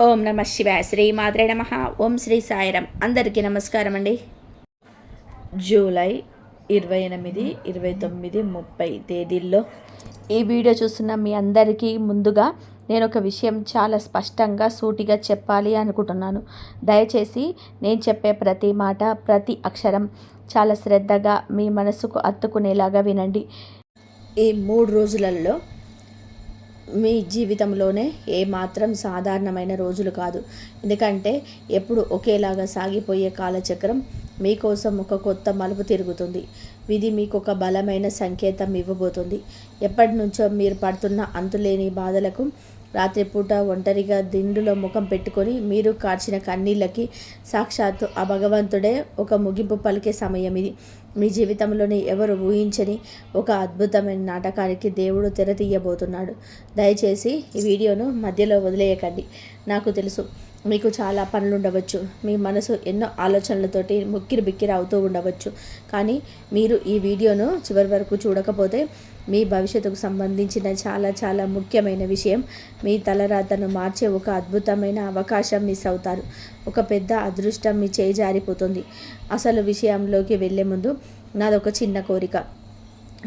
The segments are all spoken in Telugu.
ఓం నమ శివాయ. శ్రీ మాత్రే నమ. ఓం శ్రీ సాయిరాం. అందరికీ నమస్కారం అండి. జూలై 28, 29, 30 తేదీల్లో ఈ వీడియో చూస్తున్న మీ అందరికీ ముందుగా నేను ఒక విషయం చాలా స్పష్టంగా సూటిగా చెప్పాలి అనుకుంటున్నాను. దయచేసి నేను చెప్పే ప్రతి మాట, ప్రతి అక్షరం చాలా శ్రద్ధగా మీ మనసుకు హత్తుకునేలాగా వినండి. ఈ 3 రోజులలో మీ జీవితంలోనే ఏమాత్రం సాధారణమైన రోజులు కాదు. ఎందుకంటే ఎప్పుడు ఒకేలాగా సాగిపోయే కాలచక్రం మీకోసం ఒక కొత్త మలుపు తిరుగుతుంది. విధి మీకు ఒక బలమైన సంకేతం ఇవ్వబోతుంది. ఎప్పటి నుంచో మీరు పడుతున్న అంతులేని బాధలకు రాత్రిపూట ఒంటరిగా దిండులో ముఖం పెట్టుకొని మీరు కార్చిన కన్నీళ్ళకి సాక్షాత్తు ఆ భగవంతుడే ఒక ముగింపు పలికే సమయం ఇది. మీ జీవితంలోని ఎవరు ఊహించని ఒక అద్భుతమైన నాటకానికి దేవుడు తెర తీయబోతున్నాడు. దయచేసి ఈ వీడియోను మధ్యలో వదిలేయకండి. నాకు తెలుసు మీకు చాలా పనులు ఉండవచ్చు, మీ మనసు ఎన్నో ఆలోచనలతోటి ముక్కిరి బిక్కిరి అవుతూ ఉండవచ్చు. కానీ మీరు ఈ వీడియోను చివరి వరకు చూడకపోతే మీ భవిష్యత్తుకు సంబంధించిన చాలా చాలా ముఖ్యమైన విషయం, మీ తలరాతను మార్చే ఒక అద్భుతమైన అవకాశం మిస్ అవుతారు. ఒక పెద్ద అదృష్టం మీ చేయి జారిపోతుంది. అసలు విషయంలోకి వెళ్ళే ముందు నాదొక చిన్న కోరిక.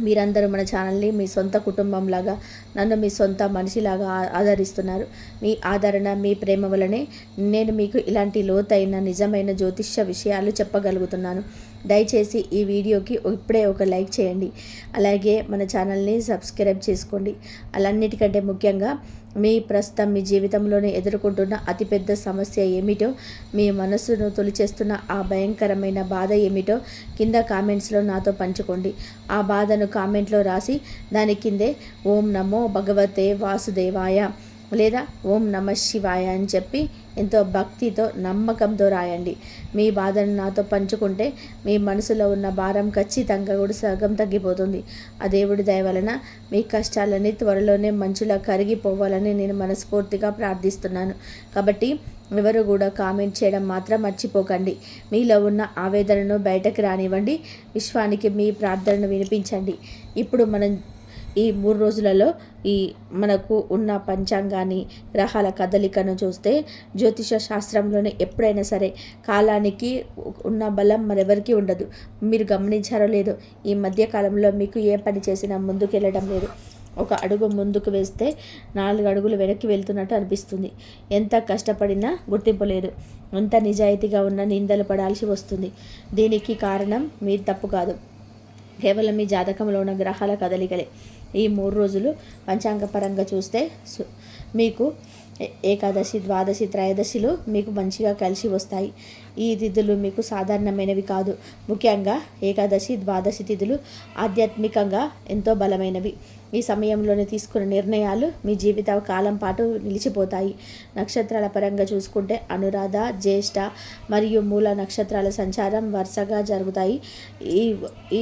మీరందరూ మన ఛానల్ని మీ సొంత కుటుంబంలాగా, నన్ను మీ సొంత మనిషిలాగా ఆదరిస్తున్నారు. మీ ఆదరణ, మీ ప్రేమ వలనే నేను మీకు ఇలాంటి లోతైన నిజమైన జ్యోతిష్య విషయాలు చెప్పగలుగుతున్నాను. దయచేసి ఈ వీడియోకి ఇప్పుడే ఒక లైక్ చేయండి. అలాగే మన ఛానల్ని సబ్స్క్రైబ్ చేసుకోండి. అలాన్నిటికంటే ముఖ్యంగా ప్రస్తుతం మీ జీవితంలోనే ఎదుర్కొంటున్న అతిపెద్ద సమస్య ఏమిటో, మీ మనస్సును తొలిచేస్తున్న ఆ భయంకరమైన బాధ ఏమిటో కింద కామెంట్స్లో నాతో పంచుకోండి. ఆ బాధను కామెంట్లో రాసి దాని కిందే ఓం నమో భగవతే వాసుదేవాయ లేదా ఓం నమ శివాయ అని చెప్పి ఎంతో భక్తితో, నమ్మకంతో రాయండి. మీ బాధను నాతో పంచుకుంటే మీ మనసులో ఉన్న భారం ఖచ్చితంగా కూడా సగం తగ్గిపోతుంది. ఆ దేవుడి దయ వలన మీ కష్టాలన్నీ త్వరలోనే మంచులా కరిగిపోవాలని నేను మనస్ఫూర్తిగా ప్రార్థిస్తున్నాను. కాబట్టి ఎవరు కూడా కామెంట్ చేయడం మాత్రం మర్చిపోకండి. మీలో ఉన్న ఆవేదనను బయటకు రానివ్వండి. విశ్వానికి మీ ప్రార్థనను వినిపించండి. ఇప్పుడు మనం ఈ 3 రోజులలో మనకు ఉన్న పంచాంగాన్ని, గ్రహాల కదలికను చూస్తే జ్యోతిష శాస్త్రంలోనే ఎప్పుడైనా సరే కాలానికి ఉన్న బలం మరెవరికి ఉండదు. మీరు గమనించారో లేదో, ఈ మధ్యకాలంలో మీకు ఏ పని చేసినా ముందుకు వెళ్ళడం లేదు. ఒక అడుగు ముందుకు వేస్తే 4 అడుగులు వెనక్కి వెళ్తున్నట్టు అనిపిస్తుంది. ఎంత కష్టపడినా గుర్తింపు లేదు. ఎంత నిజాయితీగా ఉన్న నిందలు పడాల్సి వస్తుంది. దీనికి కారణం మీ తప్పు కాదు, కేవలం మీ జాతకంలో ఉన్న గ్రహాల కదలికలే. ఈ 3 రోజులు పంచాంగపరంగా చూస్తే మీకు ఏకాదశి, ద్వాదశి, త్రయోదశిలు మీకు మంచిగా కలిసి వస్తాయి. ఈ తిథులు మీకు సాధారణమైనవి కాదు. ముఖ్యంగా ఏకాదశి, ద్వాదశి తిథులు ఆధ్యాత్మికంగా ఎంతో బలమైనవి. ఈ సమయంలోనే తీసుకున్న నిర్ణయాలు మీ జీవిత కాలం పాటు నిలిచిపోతాయి. నక్షత్రాల పరంగా చూసుకుంటే అనురాధ, జ్యేష్ఠ మరియు మూల నక్షత్రాల సంచారం వరుసగా జరుగుతాయి. ఈ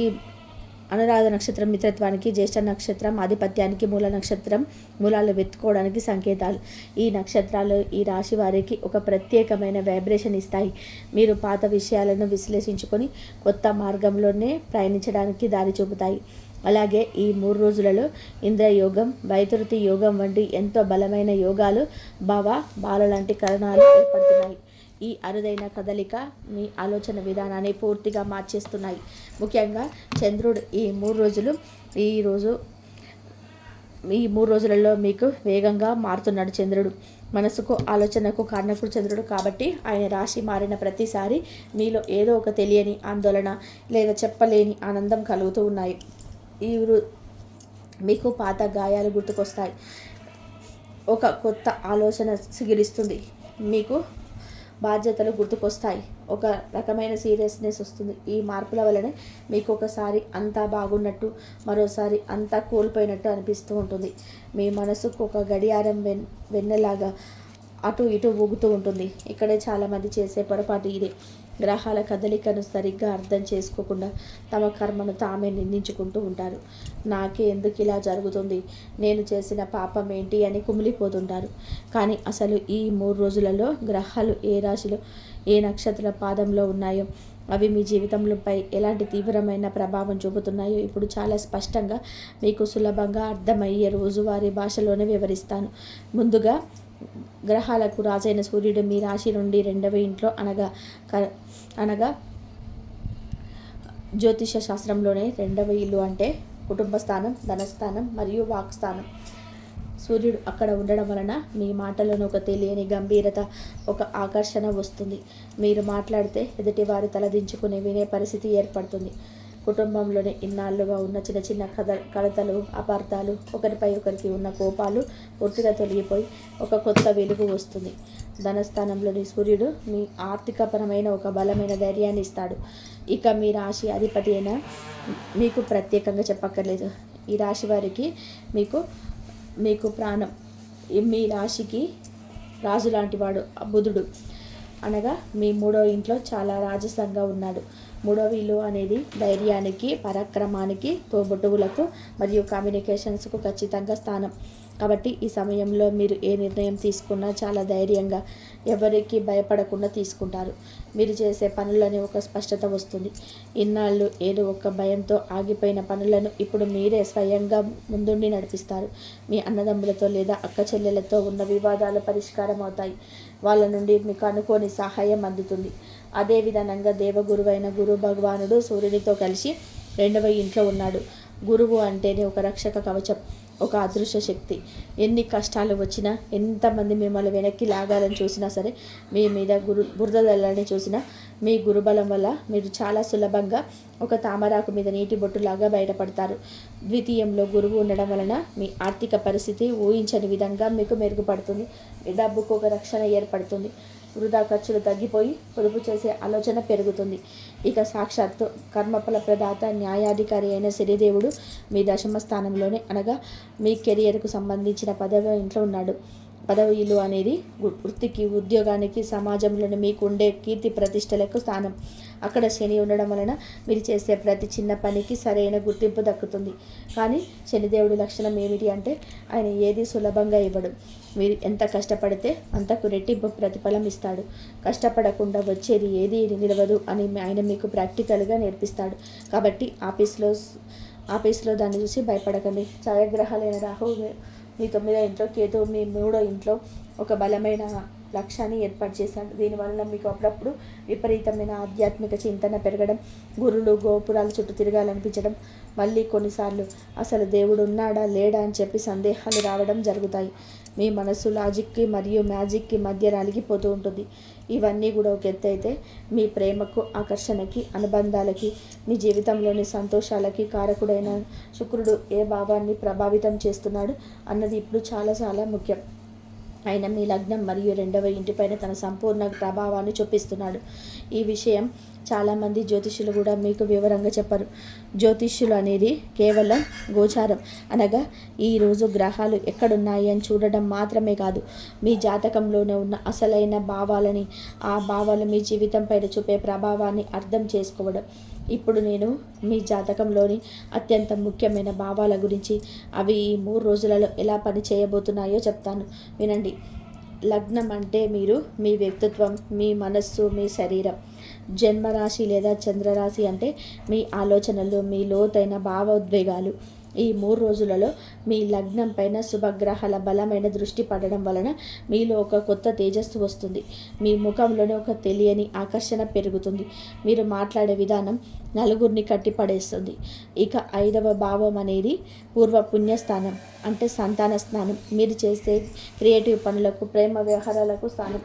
అనురాధ నక్షత్రం మిత్రత్వానికి, జ్యేష్ఠ నక్షత్రం ఆధిపత్యానికి, మూల నక్షత్రం మూలాలు వెతుక్కోవడానికి సంకేతాలు. ఈ నక్షత్రాలు ఈ రాశి వారికి ఒక ప్రత్యేకమైన వైబ్రేషన్ ఇస్తాయి. మీరు పాత విషయాలను విశ్లేషించుకొని కొత్త మార్గంలోనే ప్రయాణించడానికి దారి చూపుతాయి. అలాగే ఈ 3 రోజులలో ఇంద్రయోగం, వైతృతి యోగం వంటి ఎంతో బలమైన యోగాలు, బాల లాంటి కరణాలు ఏర్పడుతున్నాయి. ఈ అరుదైన కదలిక మీ ఆలోచన విధానాన్ని పూర్తిగా మార్చేస్తున్నాయి. ముఖ్యంగా చంద్రుడు ఈ 3 రోజులలో మీకు వేగంగా మారుతున్నాడు. చంద్రుడు మనసుకు, ఆలోచనకు కారణకుడు చంద్రుడు కాబట్టి ఆయన రాశి మారిన ప్రతిసారి మీలో ఏదో ఒక తెలియని ఆందోళన లేదా చెప్పలేని ఆనందం కలుగుతూ ఉన్నాయి. మీకు పాత గాయాలు గుర్తుకొస్తాయి. ఒక కొత్త ఆలోచన సిగిరిస్తుంది. మీకు బాధ్యతలు గుర్తుకొస్తాయి. ఒక రకమైన సీరియస్నెస్ వస్తుంది. ఈ మార్పుల వలనే మీకు ఒకసారి అంతా బాగున్నట్టు, మరోసారి అంతా కోల్పోయినట్టు అనిపిస్తూ ఉంటుంది. మీ మనసుకు ఒక గడియారం వెన్నెలాగా అటు ఇటు ఊగుతూ ఉంటుంది. ఇక్కడే చాలామంది చేసే పొరపాటు ఇదే. గ్రహాల కదలికను సరిగ్గా అర్థం చేసుకోకుండా తమ కర్మను తామే నిందించుకుంటూ ఉంటారు. నాకే ఎందుకు ఇలా జరుగుతుంది, నేను చేసిన పాపం ఏంటి అని కుమిలిపోతుంటారు. కానీ అసలు ఈ 3 రోజులలో గ్రహాలు ఏ రాశిలో, ఏ నక్షత్ర పాదంలో ఉన్నాయో, అవి మీ జీవితంపై ఎలాంటి తీవ్రమైన ప్రభావం చూపుతున్నాయో ఇప్పుడు చాలా స్పష్టంగా మీకు సులభంగా అర్థమయ్యే రోజువారీ భాషలోనే వివరిస్తాను. ముందుగా గ్రహాలకు రాజైన సూర్యుడు మీ రాశి నుండి 2వ ఇంట్లో అనగా జ్యోతిష శాస్త్రంలోనే 2వ ఇల్లు అంటే కుటుంబ స్థానం, ధనస్థానం మరియు వాక్ స్థానం. సూర్యుడు అక్కడ ఉండడం వలన మీ మాటలను ఒక తెలియని గంభీరత, ఒక ఆకర్షణ వస్తుంది. మీరు మాట్లాడితే ఎదుటివారు తలదించుకుని వినే పరిస్థితి ఏర్పడుతుంది. కుటుంబంలోనే ఇన్నాళ్ళుగా ఉన్న చిన్న చిన్న కలతలు, అపార్థాలు, ఒకరిపై ఒకరికి ఉన్న కోపాలు పూర్తిగా తొలగిపోయి ఒక కొత్త వెలుగు వస్తుంది. ధనస్థానంలోని సూర్యుడు మీ ఆర్థికపరమైన ఒక బలమైన ధైర్యాన్ని ఇస్తాడు. ఇక మీ రాశి అధిపతి అయినా మీకు ప్రత్యేకంగా చెప్పక్కర్లేదు. ఈ రాశి వారికి మీకు ప్రాణం. మీ రాశికి రాజు లాంటివాడు బుధుడు. అనగా మీ 3వ ఇంట్లో చాలా రాజసంగా ఉన్నాడు. 3వ ఇల్లు అనేది ధైర్యానికి, పరాక్రమానికి, తోబుట్టువులకు మరియు కమ్యూనికేషన్స్కు ఖచ్చితంగా స్థానం. కాబట్టి ఈ సమయంలో మీరు ఏ నిర్ణయం తీసుకున్నా చాలా ధైర్యంగా, ఎవరికి భయపడకుండా తీసుకుంటారు. మీరు చేసే పనులని ఒక స్పష్టత వస్తుంది. ఇన్నాళ్ళు ఏదో ఒక భయంతో ఆగిపోయిన పనులను ఇప్పుడు మీరే స్వయంగా ముందుండి నడిపిస్తారు. మీ అన్నదమ్ములతో లేదా అక్క చెల్లెలతో ఉన్న వివాదాలు పరిష్కారం అవుతాయి. వాళ్ళ నుండి మీకు అనుకోని సహాయం అందుతుంది. అదేవిధంగా దేవగురువైన గురు భగవానుడు సూర్యునితో కలిసి 2వ ఇంట్లో ఉన్నాడు. గురువు అంటేనే ఒక రక్షక కవచం, ఒక అదృశ్య శక్తి. ఎన్ని కష్టాలు వచ్చినా, ఎంతమంది మిమ్మల్ని వెనక్కి లాగాలని చూసినా సరే, మీ మీద బురద జల్లాలని చూసినా, మీ గురుబలం వల్ల మీరు చాలా సులభంగా ఒక తామరాకు మీద నీటి బొట్టులాగా బయటపడతారు. ద్వితీయంలో గురువు ఉండడం వలన మీ ఆర్థిక పరిస్థితి ఊహించని విధంగా మీకు మెరుగుపడుతుంది. మీ డబ్బుకు ఒక రక్షణ ఏర్పడుతుంది. వృధా ఖర్చులు తగ్గిపోయి పొదుపు చేసే ఆలోచన పెరుగుతుంది. ఇక సాక్షాత్తు కర్మఫల ప్రదాత, న్యాయాధికారి అయిన శనిదేవుడు మీ 10వ స్థానంలోనే అనగా మీ కెరియర్కు సంబంధించిన 10వ ఇంట్లో ఉన్నాడు. 10వ ఇల్లు అనేది వృత్తికి, ఉద్యోగానికి, సమాజంలోని మీకు ఉండే కీర్తి ప్రతిష్టలకు స్థానం. అక్కడ శని ఉండడం వలన మీరు చేసే ప్రతి చిన్న పనికి సరైన గుర్తింపు దక్కుతుంది. కానీ శనిదేవుడి లక్షణం ఏమిటి అంటే ఆయన ఏది సులభంగా ఇవ్వడు. మీరు ఎంత కష్టపడితే అంతకు రెట్టింపు ప్రతిఫలం ఇస్తాడు. కష్టపడకుండా వచ్చేది ఏది నిలవదు అని ఆయన మీకు ప్రాక్టికల్గా నేర్పిస్తాడు. కాబట్టి ఆఫీస్లో దాన్ని చూసి భయపడకండి. ఛాయాగ్రహాలైన రాహు మీ 9వ ఇంట్లో, కేతు మీ 3వ ఇంట్లో ఒక బలమైన లక్ష్యాన్ని ఏర్పాటు చేశాడు. దీనివల్ల మీకు అప్పుడప్పుడు విపరీతమైన ఆధ్యాత్మిక చింతన పెరగడం, గురులు గోపురాల చుట్టూ తిరగాలనిపించడం, మళ్ళీ కొన్నిసార్లు అసలు దేవుడు ఉన్నాడా లేడా అని చెప్పి సందేహాలు రావడం జరుగుతాయి. మీ మనసు లాజిక్కి మరియు మ్యాజిక్కి మధ్య నలిగిపోతూ ఉంటుంది. ఇవన్నీ కూడా ఒక ఎత్తు అయితే, మీ ప్రేమకు, ఆకర్షణకి, అనుబంధాలకి, మీ జీవితంలోని సంతోషాలకి కారకుడైన శుక్రుడు ఏ భావాన్ని ప్రభావితం చేస్తున్నాడు అన్నది ఇప్పుడు చాలా చాలా ముఖ్యం. ఆయన మీ లగ్నం మరియు 2వ ఇంటిపైన తన సంపూర్ణ ప్రభావాన్ని చూపిస్తున్నాడు. ఈ విషయం చాలామంది జ్యోతిష్యులు కూడా మీకు వివరంగా చెప్పరు. జ్యోతిష్యులు అనేది కేవలం గోచారం అనగా ఈరోజు గ్రహాలు ఎక్కడున్నాయి అని చూడడం మాత్రమే కాదు, మీ జాతకంలోనే ఉన్న అసలైన భావాలని, ఆ భావాలు మీ జీవితం పైన చూపే ప్రభావాన్ని అర్థం చేసుకోవడం. ఇప్పుడు నేను మీ జాతకంలోని అత్యంత ముఖ్యమైన భావాల గురించి, అవి ఈ 3 రోజులలో ఎలా పని చేయబోతున్నాయో చెప్తాను, వినండి. లగ్నం అంటే మీరు, మీ వ్యక్తిత్వం, మీ మనస్సు, మీ శరీరం. జన్మరాశి లేదా చంద్రరాశి అంటే మీ ఆలోచనలు, మీ లోతైన భావోద్వేగాలు. ఈ 3 రోజులలో మీ లగ్నం పైన శుభగ్రహాల బలమైన దృష్టి పడడం వలన మీలో ఒక కొత్త తేజస్సు వస్తుంది. మీ ముఖంలోనే ఒక తెలియని ఆకర్షణ పెరుగుతుంది. మీరు మాట్లాడే విధానం నలుగురిని కట్టిపడేస్తుంది. ఇక 5వ భావం అనేది పూర్వ పుణ్యస్థానం అంటే సంతాన స్థానం. మీరు చేసే క్రియేటివ్ పనులకు, ప్రేమ వ్యవహారాలకు స్థానం.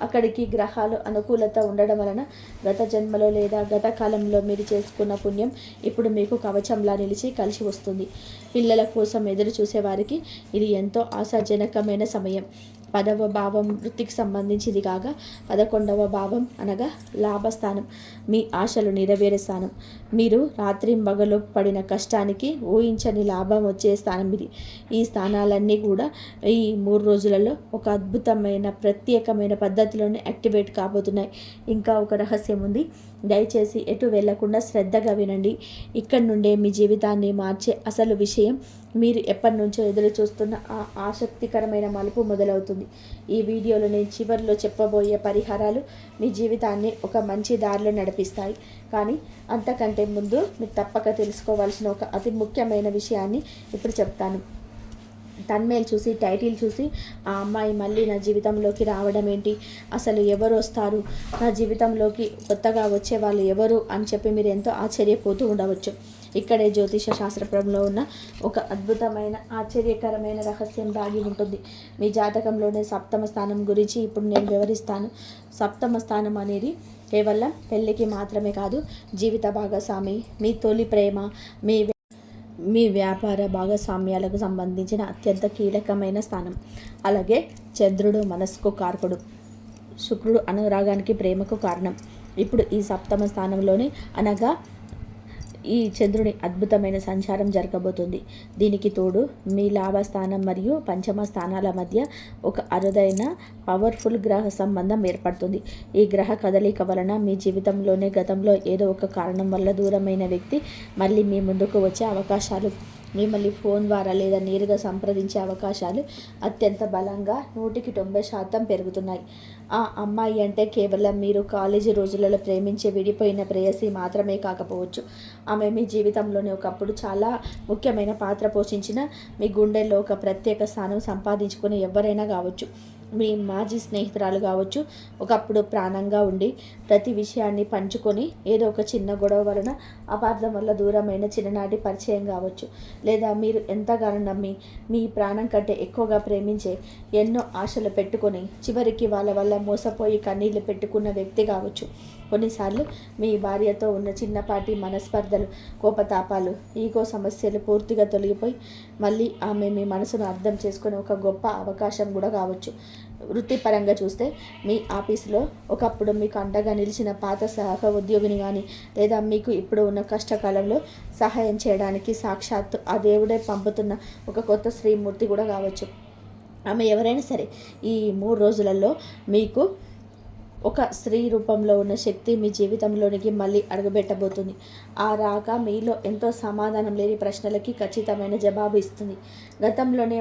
అక్కడికి గ్రహాలు అనుకూలత ఉండడం వలన గత జన్మలో లేదా గత కాలంలో మీరు చేసుకున్న పుణ్యం ఇప్పుడు మీకు కవచంలా నిలిచి కలిసి వస్తుంది. పిల్లల కోసం ఎదురు చూసేవారికి ఇది ఎంతో ఆశాజనకమైన సమయం. 10వ భావం వృత్తికి సంబంధించింది కాగా, 11వ భావం అనగా లాభస్థానం, మీ ఆశలు నెరవేరే స్థానం. మీరు రాత్రింబగలు పడిన కష్టానికి ఊహించని లాభం వచ్చే స్థానం ఇది. ఈ స్థానాలన్నీ కూడా ఈ 3 రోజులలో ఒక అద్భుతమైన ప్రత్యేకమైన పద్ధతిలోనే యాక్టివేట్ కాబోతున్నాయి. ఇంకా ఒక రహస్యం ఉంది, దయచేసి ఎటు వెళ్లకుండా శ్రద్ధగా వినండి. ఇక్కడి నుండే మీ జీవితాన్ని మార్చే అసలు విషయం, మీరు ఎప్పటి నుంచో ఎదురు చూస్తున్న ఆ ఆసక్తికరమైన మలుపు మొదలవుతుంది. ఈ వీడియోలో నేను చివరిలో చెప్పబోయే పరిహారాలు మీ జీవితాన్ని ఒక మంచి దారిలో నడిపిస్తాయి. కానీ అంతకంటే ముందు మీరు తప్పక తెలుసుకోవాల్సిన ఒక అతి ముఖ్యమైన విషయాన్ని ఇప్పుడు చెప్తాను. తన్మేల్ చూసి టైటిల్ చూసి ఆ అమ్మాయి మళ్ళీ నా జీవితంలోకి రావడం ఏంటి, అసలు ఎవరు వస్తారు నా జీవితంలోకి, కొత్తగా వచ్చే వాళ్ళు ఎవరు అని చెప్పి మీరు ఎంతో ఆశ్చర్యపోతూ ఉండవచ్చు. ఇక్కడే జ్యోతిష శాస్త్రంలో ఉన్న ఒక అద్భుతమైన ఆశ్చర్యకరమైన రహస్యం దాగి ఉంటుంది. మీ జాతకంలోనే సప్తమ స్థానం గురించి ఇప్పుడు నేను వివరిస్తాను. సప్తమ స్థానం అనేది కేవలం పెళ్ళికి మాత్రమే కాదు, జీవిత భాగస్వామి, మీ తొలి ప్రేమ, మీ వ్యాపార భాగస్వామ్యాలకు సంబంధించిన అత్యంత కీలకమైన స్థానం. అలాగే చంద్రుడు మనస్సుకు కారకుడు, శుక్రుడు అనురాగానికి ప్రేమకు కారణం. ఇప్పుడు ఈ సప్తమ స్థానంలోనే అనగా ఈ చంద్రుని అద్భుతమైన సంచారం జరగబోతుంది. దీనికి తోడు మీ లాభస్థానం మరియు పంచమ స్థానాల మధ్య ఒక అరుదైన పవర్ఫుల్ గ్రహ సంబంధం ఏర్పడుతుంది. ఈ గ్రహ కదలిక వలన మీ జీవితంలోనే గతంలో ఏదో ఒక కారణం వల్ల దూరమైన వ్యక్తి మళ్ళీ మీ ముందుకు వచ్చే అవకాశాలు, మిమ్మల్ని ఫోన్ ద్వారా లేదా నేరుగా సంప్రదించే అవకాశాలు అత్యంత బలంగా 190% పెరుగుతున్నాయి. ఆ అమ్మాయి అంటే కేవలం మీరు కాలేజీ రోజులలో ప్రేమించే విడిపోయిన ప్రేయసి మాత్రమే కాకపోవచ్చు. ఆమె మీ జీవితంలోనే ఒకప్పుడు చాలా ముఖ్యమైన పాత్ర పోషించిన, మీ గుండెల్లో ఒక ప్రత్యేక స్థానం సంపాదించుకునే ఎవరైనా కావచ్చు. మీ మాజీ స్నేహితురాలు కావచ్చు, ఒకప్పుడు ప్రాణంగా ఉండి ప్రతి విషయాన్ని పంచుకొని ఏదో ఒక చిన్న గొడవ వలన అపార్థం వల్ల దూరమైన చిన్ననాటి పరిచయం కావచ్చు, లేదా మీరు ఎంతగానో నమ్మి మీ ప్రాణం కంటే ఎక్కువగా ప్రేమించే, ఎన్నో ఆశలు పెట్టుకొని చివరికి వాళ్ళ వల్ల మోసపోయి కన్నీళ్లు పెట్టుకున్న వ్యక్తి కావచ్చు. కొన్నిసార్లు మీ భార్యతో ఉన్న చిన్నపాటి మనస్పర్ధలు, కోపతాపాలు, ఈగో సమస్యలు పూర్తిగా తొలగిపోయి మళ్ళీ ఆమె మీ మనసును అర్థం చేసుకునే ఒక గొప్ప అవకాశం కూడా కావచ్చు. వృత్తిపరంగా చూస్తే మీ ఆఫీసులో ఒకప్పుడు మీకు అండగా నిలిచిన పాత సహ ఉద్యోగిని కానీ, లేదా మీకు ఇప్పుడు ఉన్న కష్టకాలంలో సహాయం చేయడానికి సాక్షాత్తు ఆ దేవుడే పంపుతున్న ఒక కొత్త శ్రీమూర్తి కూడా కావచ్చు. ఆమె ఎవరైనా సరే ఈ 3 రోజులలో మీకు ఒక స్త్రీ రూపంలో ఉన్న శక్తి మీ జీవితంలోనికి మళ్ళీ అడుగుపెట్టబోతుంది. ఆ రాక మీలో ఎంతో సమాధానం లేని ప్రశ్నలకి ఖచ్చితమైన జవాబు ఇస్తుంది. గతంలోనే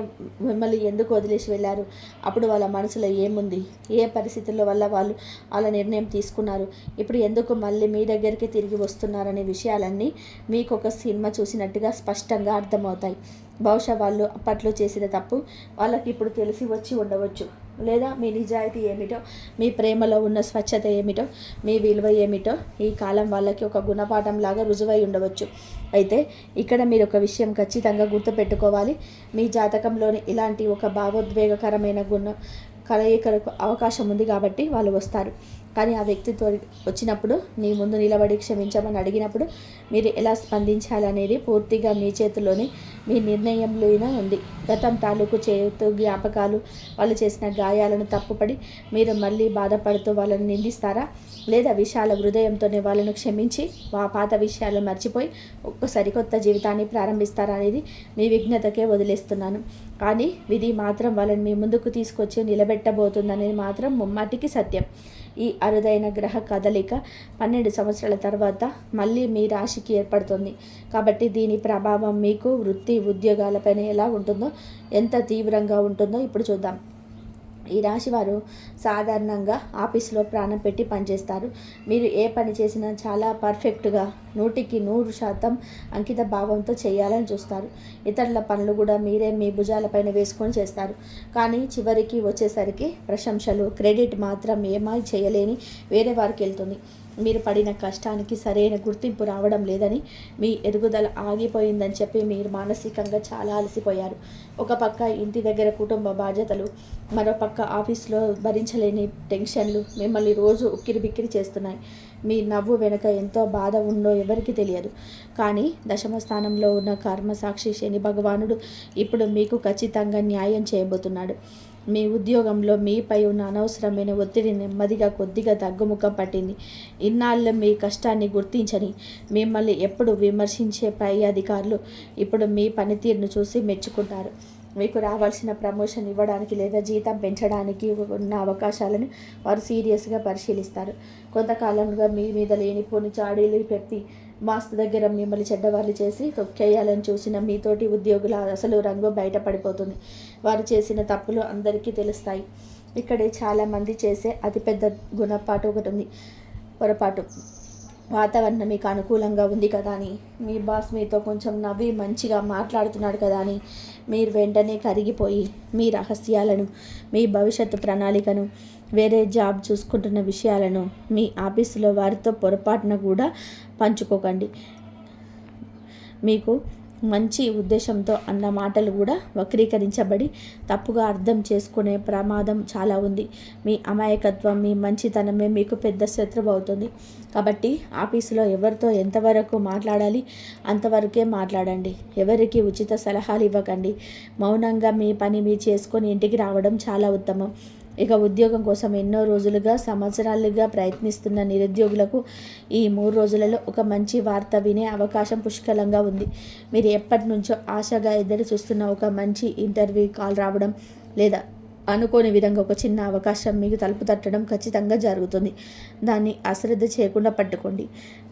మిమ్మల్ని ఎందుకు వదిలేసి వెళ్ళారు, అప్పుడు వాళ్ళ మనసులో ఏముంది, ఏ పరిస్థితుల వల్ల వాళ్ళు వాళ్ళ నిర్ణయం తీసుకున్నారు, ఇప్పుడు ఎందుకు మళ్ళీ మీ దగ్గరికి తిరిగి వస్తున్నారనే విషయాలన్నీ మీకు ఒక సినిమా చూసినట్టుగా స్పష్టంగా అర్థమవుతాయి. బహుశా వాళ్ళు అప్పట్లో చేసిన తప్పు వాళ్ళకి ఇప్పుడు తెలిసి వచ్చి ఉండవచ్చు, లేదా మీ నిజాయితీ ఏమిటో, మీ ప్రేమలో ఉన్న స్వచ్ఛత ఏమిటో, మీ విలువ ఏమిటో ఈ కాలం వాళ్ళకి ఒక గుణపాఠం లాగా రుజువై ఉండవచ్చు. అయితే ఇక్కడ మీరు ఒక విషయం ఖచ్చితంగా గుర్తుపెట్టుకోవాలి. మీ జాతకంలోని ఇలాంటి ఒక భావోద్వేగకరమైన కలయికలకు అవకాశం ఉంది కాబట్టి వాళ్ళు వస్తారు. కానీ ఆ వ్యక్తితో వచ్చినప్పుడు మీ ముందు నిలబడి క్షమించమని అడిగినప్పుడు మీరు ఎలా స్పందించాలనేది పూర్తిగా మీ చేతిలోనే, మీ నిర్ణయంలోనే ఉంది. గతం తాలూకు చేతు జ్ఞాపకాలు, వాళ్ళు చేసిన గాయాలను తప్పుపడి మీరు మళ్ళీ బాధపడుతూ వాళ్ళని నిందిస్తారా, లేదా విశాల హృదయంతోనే వాళ్ళను క్షమించి ఆ పాత విషయాలను మర్చిపోయి ఒక సరికొత్త జీవితాన్ని ప్రారంభిస్తారా అనేది మీ విఘ్నతకే వదిలేస్తున్నాను. కానీ విధి మాత్రం వాళ్ళని మీ ముందుకు తీసుకొచ్చి నిలబెట్టబోతుందనేది మాత్రం ముమ్మాటికి సత్యం. ఈ అరుదైన గ్రహ కదలిక 12 సంవత్సరాల తర్వాత మళ్ళీ మీ రాశికి ఏర్పడుతుంది. కాబట్టి దీని ప్రభావం మీకు వృత్తి ఉద్యోగాలపైన ఎలా ఉంటుందో, ఎంత తీవ్రంగా ఉంటుందో ఇప్పుడు చూద్దాం. ఈ రాశి వారు సాధారణంగా ఆఫీసులో ప్రాణం పెట్టి పనిచేస్తారు. మీరు ఏ పని చేసినా చాలా పర్ఫెక్ట్గా 100% అంకిత భావంతో చేయాలని చూస్తారు. ఇతరుల పనులు కూడా మీరే మీ భుజాలపైన వేసుకొని చేస్తారు. కానీ చివరికి వచ్చేసరికి ప్రశంసలు, క్రెడిట్ మాత్రం ఏమీ చేయలేని వేరే వారికి వెళ్తుంది. మీరు పడిన కష్టానికి సరైన గుర్తింపు రావడం లేదని, మీ ఎదుగుదల ఆగిపోయిందని చెప్పి మీరు మానసికంగా చాలా అలసిపోయారు. ఒక పక్క ఇంటి దగ్గర కుటుంబ బాధ్యతలు, మరోపక్క ఆఫీస్లో భరించలేని టెన్షన్లు మిమ్మల్ని రోజు ఉక్కిరిబిక్కిరి చేస్తున్నాయి. మీ నవ్వు వెనుక ఎంతో బాధ ఉందో ఎవరికి తెలియదు. కానీ దశమ స్థానంలో ఉన్న కర్మసాక్షి శని భగవానుడు ఇప్పుడు మీకు ఖచ్చితంగా న్యాయం చేయబోతున్నాడు. మీ ఉద్యోగంలో మీపై ఉన్న అనవసరమైన ఒత్తిడి నెమ్మదిగా కొద్దిగా తగ్గుముఖం పట్టింది. ఇన్నాళ్ళు మీ కష్టాన్ని గుర్తించని, మిమ్మల్ని ఎప్పుడు విమర్శించే పై అధికారులు ఇప్పుడు మీ పనితీరును చూసి మెచ్చుకుంటారు. మీకు రావాల్సిన ప్రమోషన్ ఇవ్వడానికి లేదా జీతం పెంచడానికి ఉన్న అవకాశాలను వారు సీరియస్గా పరిశీలిస్తారు. కొంతకాలంగా మీ మీద లేనిపోని చాడీలు పెట్టి మాస్తు దగ్గర మిమ్మల్ని చెడ్డవాళ్ళు చేసి తొక్కేయాలని చూసిన మీతోటి ఉద్యోగుల అసలు రంగు బయటపడిపోతుంది. వారు చేసిన తప్పులు అందరికీ తెలుస్తాయి. ఇక్కడే చాలామంది చేసే అతిపెద్ద పొరపాటు. వాతావరణం మీకు అనుకూలంగా ఉంది కదా అని, మీ బాస్ మీతో కొంచెం నవ్వి మంచిగా మాట్లాడుతున్నాడు కదా అని మీరు వెంటనే కరిగిపోయి మీ రహస్యాలను, మీ భవిష్యత్తు ప్రణాళికను, వేరే జాబ్ చూసుకుంటున్న విషయాలను మీ ఆఫీసులో వారితో పొరపాటున కూడా పంచుకోకండి. మీకు మంచి ఉద్దేశంతో అన్న మాటలు కూడా వక్రీకరించబడి తప్పుగా అర్థం చేసుకునే ప్రమాదం చాలా ఉంది. మీ అమాయకత్వం, మీ మంచితనమే మీకు పెద్ద శత్రువు అవుతుంది. కాబట్టి ఆఫీసులో ఎవరితో ఎంతవరకు మాట్లాడాలి అంతవరకే మాట్లాడండి. ఎవరికి ఉచిత సలహాలు ఇవ్వకండి. మౌనంగా మీ పని మీరు చేసుకొని ఇంటికి రావడం చాలా ఉత్తమం. ఇక ఉద్యోగం కోసం ఎన్నో రోజులుగా, సంవత్సరాలుగా ప్రయత్నిస్తున్న నిరుద్యోగులకు ఈ 3 రోజులలో ఒక మంచి వార్త వినే అవకాశం పుష్కలంగా ఉంది. మీరు ఎప్పటి నుంచో ఆశగా ఎదురు చూస్తున్న ఒక మంచి ఇంటర్వ్యూ కాల్ రావడం, లేదా అనుకోని విధంగా ఒక చిన్న అవకాశం మీకు తలుపు తట్టడం ఖచ్చితంగా జరుగుతుంది. దాన్ని అశ్రద్ధ చేయకుండా పట్టుకోండి.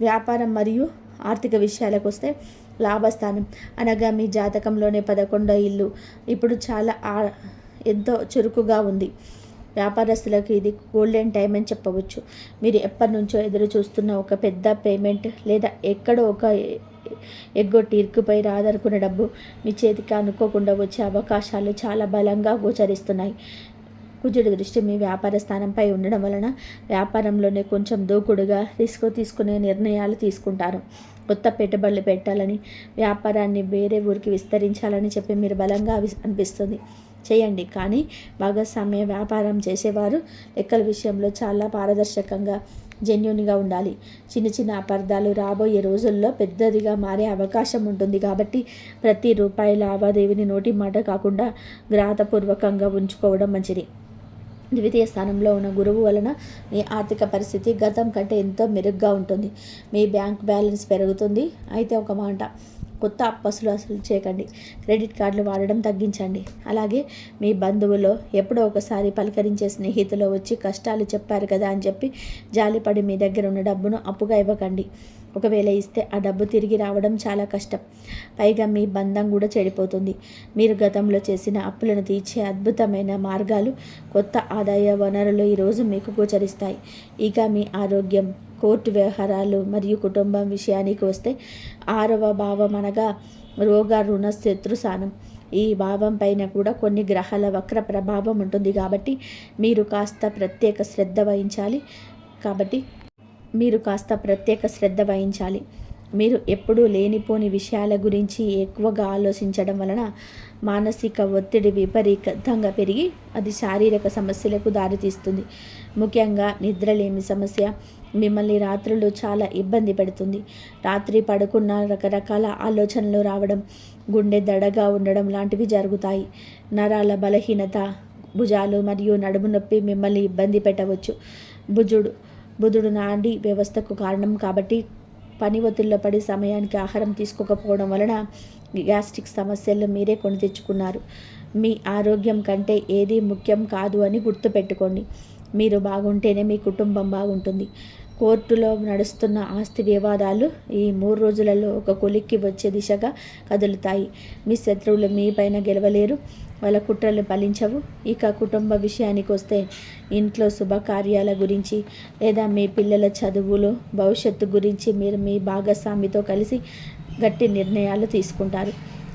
వ్యాపారం మరియు ఆర్థిక విషయాలకు వస్తే, లాభస్థానం అనగా మీ జాతకంలోనే 11వ ఇల్లు ఇప్పుడు చాలా ఎంతో చురుకుగా ఉంది. వ్యాపారస్తులకు ఇది గోల్డెన్ టైం అని చెప్పవచ్చు. మీరు ఎప్పటి నుంచో ఎదురు చూస్తున్న ఒక పెద్ద పేమెంట్, లేదా ఎక్కడో ఒక ఎగ్గొట్టి ఇరుక్కుపై రాదనుకున్న డబ్బు మీ చేతికి అనుకోకుండా వచ్చే అవకాశాలు చాలా బలంగా గోచరిస్తున్నాయి. కుజుడి దృష్టి మీ వ్యాపార స్థానంపై ఉండడం వలన వ్యాపారంలోనే కొంచెం దూకుడుగా రిస్క్ తీసుకునే నిర్ణయాలు తీసుకుంటారు. కొత్త పెట్టుబడులు పెట్టాలని, వ్యాపారాన్ని వేరే ఊరికి విస్తరించాలని చెప్పి మీరు బలంగా అనిపిస్తుంది. చేయండి. కానీ భాగస్వామ్య వ్యాపారం చేసేవారు లెక్కల విషయంలో చాలా పారదర్శకంగా, జెన్యూన్గా ఉండాలి. చిన్న చిన్న అపార్థాలు రాబోయే రోజుల్లో పెద్దదిగా మారే అవకాశం ఉంటుంది. కాబట్టి ప్రతి రూపాయి లావాదేవీని నోటి మాట కాకుండా గ్రహపూర్వకంగా ఉంచుకోవడం మంచిది. ద్వితీయ స్థానంలో ఉన్న గురువు వలన మీ ఆర్థిక పరిస్థితి గతం కంటే ఎంతో మెరుగ్గా ఉంటుంది. మీ బ్యాంక్ బ్యాలెన్స్ పెరుగుతుంది. అయితే ఒక మాట, కొత్త అప్పులు అసలు చేయకండి. క్రెడిట్ కార్డులు వాడడం తగ్గించండి. అలాగే మీ బంధువులో ఎప్పుడో ఒకసారి పలకరించే స్నేహితులు వచ్చి కష్టాలు చెప్పారు కదా అని చెప్పి జాలిపడి మీ దగ్గర ఉన్న డబ్బును అప్పుగా ఇవ్వకండి. ఒకవేళ ఇస్తే ఆ డబ్బు తిరిగి రావడం చాలా కష్టం. పైగా మీ బంధం కూడా చెడిపోతుంది. మీరు గతంలో చేసిన అప్పులను తీర్చే అద్భుతమైన మార్గాలు, కొత్త ఆదాయ వనరులు ఈరోజు మీకు గోచరిస్తాయి. ఇక మీ ఆరోగ్యం, కోర్టు వ్యవహారాలు మరియు కుటుంబం విషయానికి వస్తే 6వ భావం అనగా రోగ, రుణ, శత్రు స్థానం. ఈ భావం పైన కూడా కొన్ని గ్రహాల వక్ర ప్రభావం ఉంటుంది. కాబట్టి మీరు కాస్త ప్రత్యేక శ్రద్ధ వహించాలి. మీరు ఎప్పుడూ లేనిపోని విషయాల గురించి ఎక్కువగా ఆలోచించడం వలన మానసిక ఒత్తిడి విపరీతంగా పెరిగి అది శారీరక సమస్యలకు దారితీస్తుంది. ముఖ్యంగా నిద్రలేమి సమస్య మిమ్మల్ని రాత్రులు చాలా ఇబ్బంది పెడుతుంది. రాత్రి పడుకున్న రకరకాల ఆలోచనలు రావడం, గుండె దడగా ఉండడం లాంటివి జరుగుతాయి. నరాల బలహీనత, భుజాలు మరియు నడుము నొప్పి మిమ్మల్ని ఇబ్బంది పెట్టవచ్చు. బుధుడు నాడీ వ్యవస్థకు కారణం కాబట్టి పని ఒత్తిడిలో పడి సమయానికి ఆహారం తీసుకోకపోవడం వలన గ్యాస్ట్రిక్ సమస్యలు మీరే కొని తెచ్చుకున్నారు. మీ ఆరోగ్యం కంటే ఏది ముఖ్యం కాదు అని గుర్తుపెట్టుకోండి. మీరు బాగుంటేనే మీ కుటుంబం బాగుంటుంది. కోర్టులో నడుస్తున్న ఆస్తి వివాదాలు ఈ 3 రోజులలో ఒక కొలిక్కి వచ్చే దిశగా కదులుతాయి. మీ శత్రువులు మీ పైన గెలవలేరు, వాళ్ళ కుట్రలు ఫలించవు. ఇక కుటుంబ విషయానికి వస్తే, ఇంట్లో శుభకార్యాల గురించి లేదా మీ పిల్లల చదువులు, భవిష్యత్తు గురించి మీరు మీ భాగస్వామితో కలిసి గట్టి నిర్ణయాలు తీసుకుంటారు.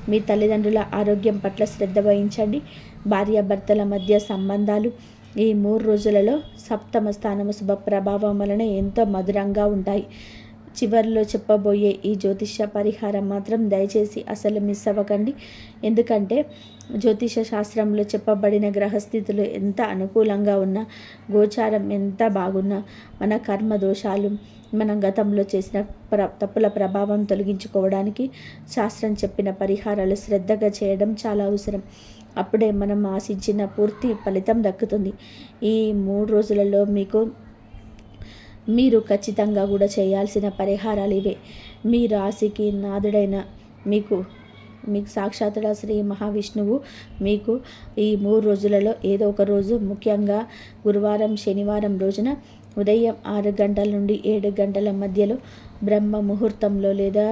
మీ తల్లిదండ్రుల ఆరోగ్యం పట్ల శ్రద్ధ వహించండి. భార్యాభర్తల మధ్య సంబంధాలు ఈ 3 రోజులలో 7వ స్థానము శుభ ప్రభావం వలన ఎంతో మధురంగా ఉంటాయి. చివరిలో చెప్పబోయే ఈ జ్యోతిష పరిహారం మాత్రం దయచేసి అసలు మిస్ అవ్వకండి. ఎందుకంటే జ్యోతిష శాస్త్రంలో చెప్పబడిన గ్రహస్థితులు ఎంత అనుకూలంగా ఉన్నా, గోచారం ఎంత బాగున్నా, మన కర్మ దోషాలు, మనం గతంలో చేసిన తప్పుల ప్రభావం తొలగించుకోవడానికి శాస్త్రం చెప్పిన పరిహారాలు శ్రద్ధగా చేయడం చాలా అవసరం. అప్పుడే మనం ఆశించిన పూర్తి ఫలితం దక్కుతుంది. ఈ 3 రోజులలో మీరు ఖచ్చితంగా కూడా చేయాల్సిన పరిహారాలు ఇవే. మీ రాశికి నాథుడైన మీకు సాక్షాత్తుగా శ్రీ మహావిష్ణువు మీకు ఈ 3 రోజులలో ఏదో ఒక రోజు, ముఖ్యంగా గురువారం, శనివారం రోజున ఉదయం 6 గంటల నుండి 7 గంటల మధ్యలో బ్రహ్మ ముహూర్తంలో లేదా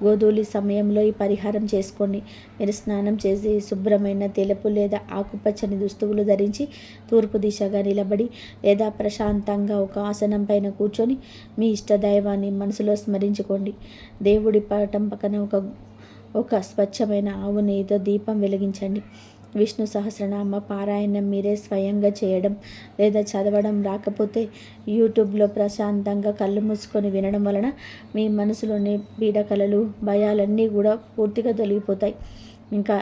గోధూళి సమయంలో ఈ పరిహారం చేసుకోండి. మీరు స్నానం చేసి శుభ్రమైన తెలుపు లేదా ఆకుపచ్చని దుస్తువులు ధరించి తూర్పు దిశగా నిలబడి లేదా ప్రశాంతంగా ఒక ఆసనం పైన కూర్చొని మీ ఇష్టదైవాన్ని మనసులో స్మరించుకోండి. దేవుడి పటం పక్కన ఒక స్వచ్ఛమైన ఆవు నెయ్యితో దీపం వెలిగించండి. విష్ణు సహస్రనామ పారాయణం మీరే స్వయంగా చేయడం లేదా చదవడం రాకపోతే యూట్యూబ్లో ప్రశాంతంగా కళ్ళు మూసుకొని వినడం వలన మీ మనసులోని పీడకలలు భయాలన్నీ కూడా పూర్తిగా తొలగిపోతాయి. ఇంకా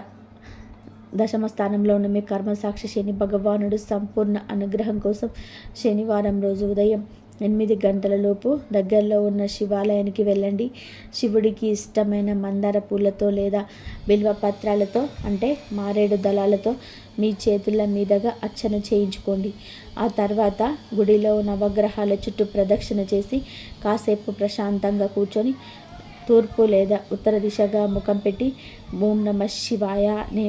దశమ స్థానంలో ఉన్న మీ కర్మసాక్షి శని భగవానుడు సంపూర్ణ అనుగ్రహం కోసం శనివారం రోజు ఉదయం 8 గంటలలోపు దగ్గరలో ఉన్న శివాలయానికి వెళ్ళండి. శివుడికి ఇష్టమైన మందార పూలతో లేదా బిల్వ పత్రాలతో అంటే మారేడు దళాలతో మీ చేతుల మీదుగా అర్చన చేయించుకోండి. ఆ తర్వాత గుడిలో నవగ్రహాల చుట్టూ ప్రదక్షిణ చేసి కాసేపు ప్రశాంతంగా కూర్చొని తూర్పు లేదా ఉత్తర దిశగా ముఖం పెట్టి ఓం నమ శివాయ అనే